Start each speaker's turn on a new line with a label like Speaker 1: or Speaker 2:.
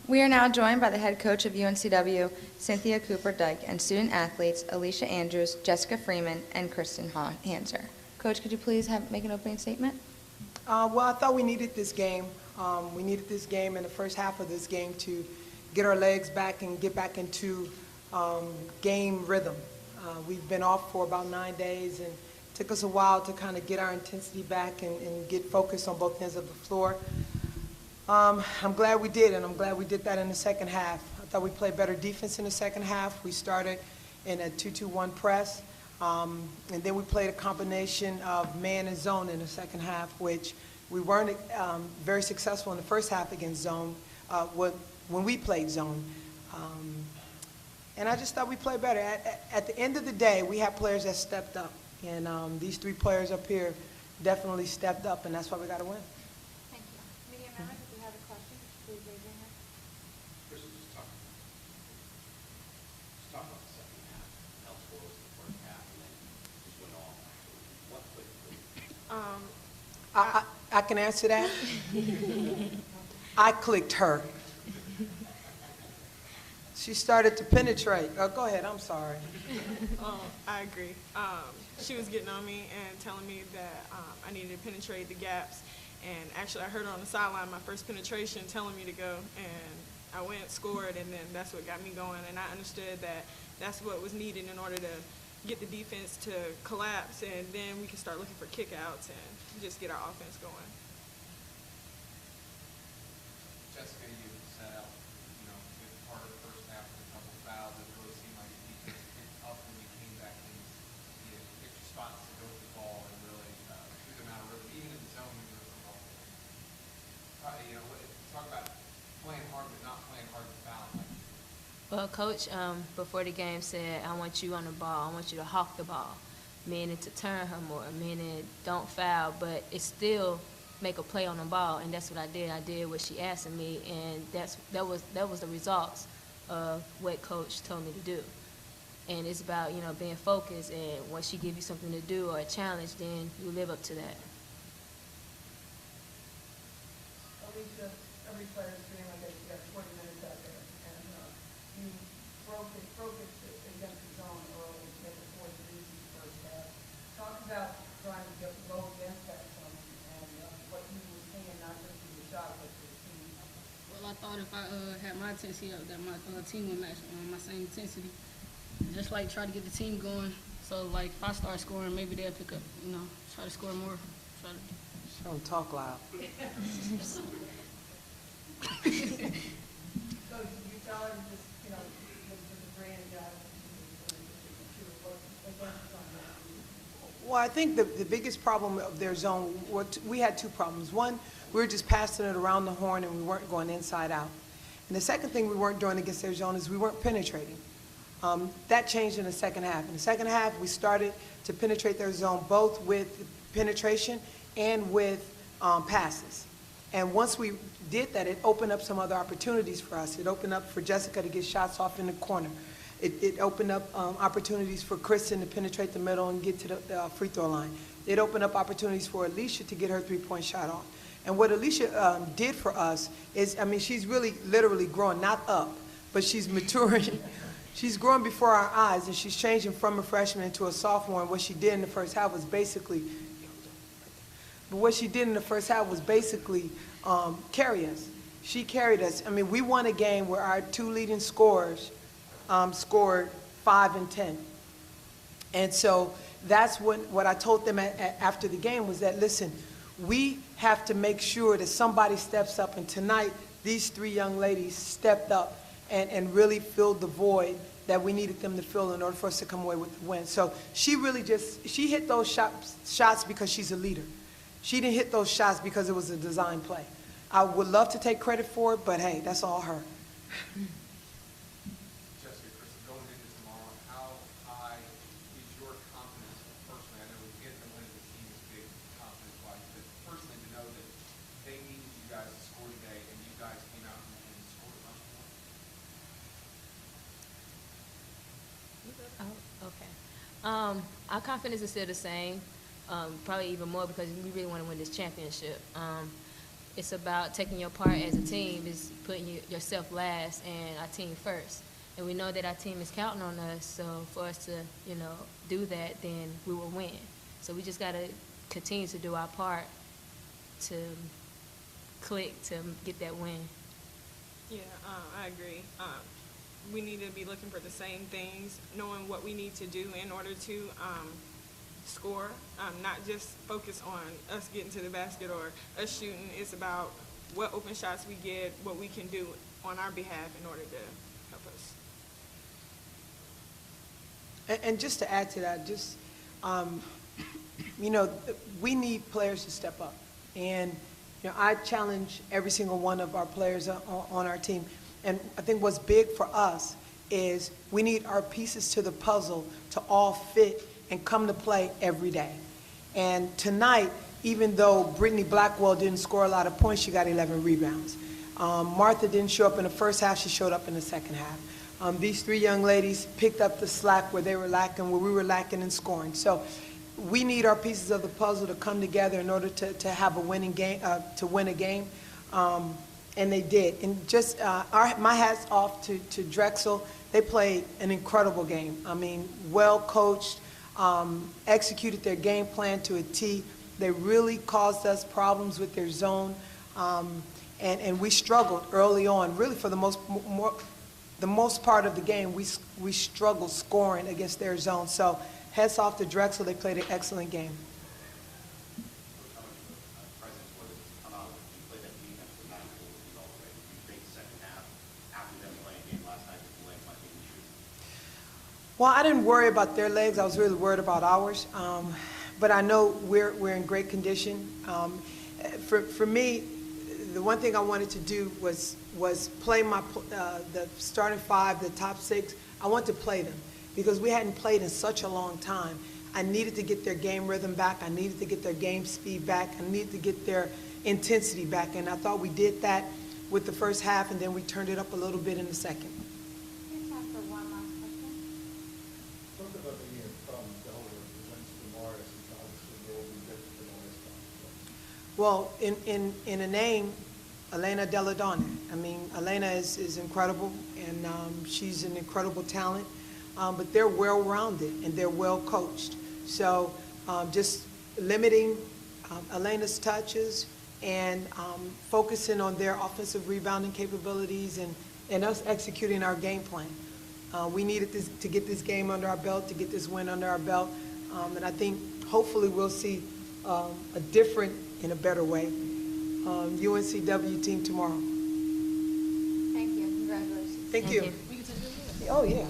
Speaker 1: We are now joined by the head coach of UNCW, Cynthia Cooper-Dyke, and student athletes Alicia Andrews, Jessica Freeman, and Kristen Hanser. Coach, could you please make an opening statement?
Speaker 2: Well, I thought we needed this game. We needed this game in the first half of this game to get our legs back and get back into game rhythm. We've been off for about 9 days, and it took us a while to kind of get our intensity back and get focused on both ends of the floor. I'm glad we did, and I'm glad we did that in the second half. I thought we played better defense in the second half. We started in a 2-2-1 press, and then we played a combination of man and zone in the second half, which we weren't very successful in the first half against zone when we played zone. And I just thought we played better. At the end of the day, we have players that stepped up, and these three players up here definitely stepped up, and that's why we got to win.
Speaker 3: Thank you. Media members, if you have a question, please raise your hand.
Speaker 4: Chris, just talk about the second half. How score was the first half, and then just went off. What clicked?
Speaker 2: I can answer that. I clicked her. She started to penetrate. Oh, go ahead, I'm sorry.
Speaker 5: I agree. She was getting on me and telling me that I needed to penetrate the gaps. And actually, I heard her on the sideline, my first penetration, telling me to go. And I went, scored, and then that's what got me going. And I understood that that's what was needed in order to get the defense to collapse. And then we can start looking for kickouts and just get our offense going.
Speaker 4: Jessica, you set out, with part of the first half with a couple fouls. It really seemed like the defense picked up when we came back in. You had extra spots to go with the ball and really threw them out of rhythm, even in the zone when you were from off. Talk about playing hard but not playing hard with fouling.
Speaker 6: Well, Coach, before the game said, I want you on the ball. I want you to hawk the ball, meaning to turn her more, meaning don't foul, but it's still make a play on the ball, and that's what I did. I did what she asked of me, and that was the results of what Coach told me to do. And it's about, being focused, and once she give you something to do or a challenge, then you live up to that.
Speaker 2: Alicia, every player is feeling like they got 20 minutes out there, and you broke it against the zone early, make it 4 threes in the first half. Talk about trying to go against that zone and what you were seeing, not just in the shot, but for the team.
Speaker 7: Well, I thought if I had my intensity up, that my team would match my same intensity. Just like try to get the team going. So like if I start scoring, maybe they'll pick up. Try to score more.
Speaker 2: Don't talk loud. So you tell her just, the brand Well, I think the biggest problem of their zone, we had two problems. One, we were just passing it around the horn and we weren't going inside out. And the second thing we weren't doing against their zone is we weren't penetrating. That changed in the second half. In the second half, we started to penetrate their zone both with penetration and with passes. And once we did that, it opened up some other opportunities for us. It opened up for Jessica to get shots off in the corner. It opened up opportunities for Kristen to penetrate the middle and get to the free throw line. It opened up opportunities for Alicia to get her three-point shot off. And what Alicia did for us is, she's really literally growing, not up, but she's maturing. She's growing before our eyes, and she's changing from a freshman into a sophomore. And what she did in the first half was basically, carry us. She carried us. We won a game where our two leading scorers scored 5 and 10. And so that's what I told them after the game was that, listen, we have to make sure that somebody steps up. And tonight, these three young ladies stepped up and really filled the void that we needed them to fill in order for us to come away with the win. So she really she hit those shots because she's a leader. She didn't hit those shots because it was a design play. I would love to take credit for it, but hey, that's all her.
Speaker 4: Jessica, Chris, going into tomorrow, how high is your confidence personally? I know we get them winning the team is big confidence-wise, but personally to know that they needed you guys to score today and you guys came out and scored much more?
Speaker 6: Oh, okay. Our confidence is still the same, probably even more because we really want to win this championship. it's about taking your part as a team, is putting yourself last and our team first. And we know that our team is counting on us, so for us to, do that, then we will win. So we just got to continue to do our part to click to get that win.
Speaker 5: Yeah, I agree. We need to be looking for the same things, knowing what we need to do in order to score, not just focus on us getting to the basket or us shooting. It's about what open shots we get, what we can do on our behalf in order to help us.
Speaker 2: And just to add to that, we need players to step up. And, I challenge every single one of our players on our team. And I think what's big for us is we need our pieces to the puzzle to all fit and come to play every day. And tonight, even though Brittany Blackwell didn't score a lot of points, she got 11 rebounds. Martha didn't show up in the first half, she showed up in the second half. These three young ladies picked up the slack where they were lacking, where we were lacking in scoring. So we need our pieces of the puzzle to come together in order to have a winning game, to win a game. And they did. And just my hat's off to Drexel. They played an incredible game. I mean, well coached, executed their game plan to a T. They really caused us problems with their zone. And we struggled early on. Really, for the most part of the game, we struggled scoring against their zone. So hats off to Drexel. They played an excellent game. Well, I didn't worry about their legs. I was really worried about ours. But I know we're in great condition. For me, the one thing I wanted to do was play the starting five, the top six. I want to play them because we hadn't played in such a long time. I needed to get their game rhythm back. I needed to get their game speed back. I needed to get their intensity back. And I thought we did that with the first half, and then we turned it up a little bit in the second.
Speaker 3: We have time for one last question.
Speaker 8: Talk about the Delaware against the Morris, and obviously they will be different than all this time.
Speaker 2: Well, in a name, Elena Deladonna. I mean, Elena is incredible, and she's an incredible talent. But they're well-rounded and they're well-coached. So just limiting Elena's touches and focusing on their offensive rebounding capabilities and us executing our game plan. We needed to get this game under our belt, to get this win under our belt. And I think hopefully we'll see a different, in a better way, UNCW team tomorrow.
Speaker 1: Thank you. Congratulations.
Speaker 2: Thank you.
Speaker 6: Thank you.
Speaker 2: Oh, yeah.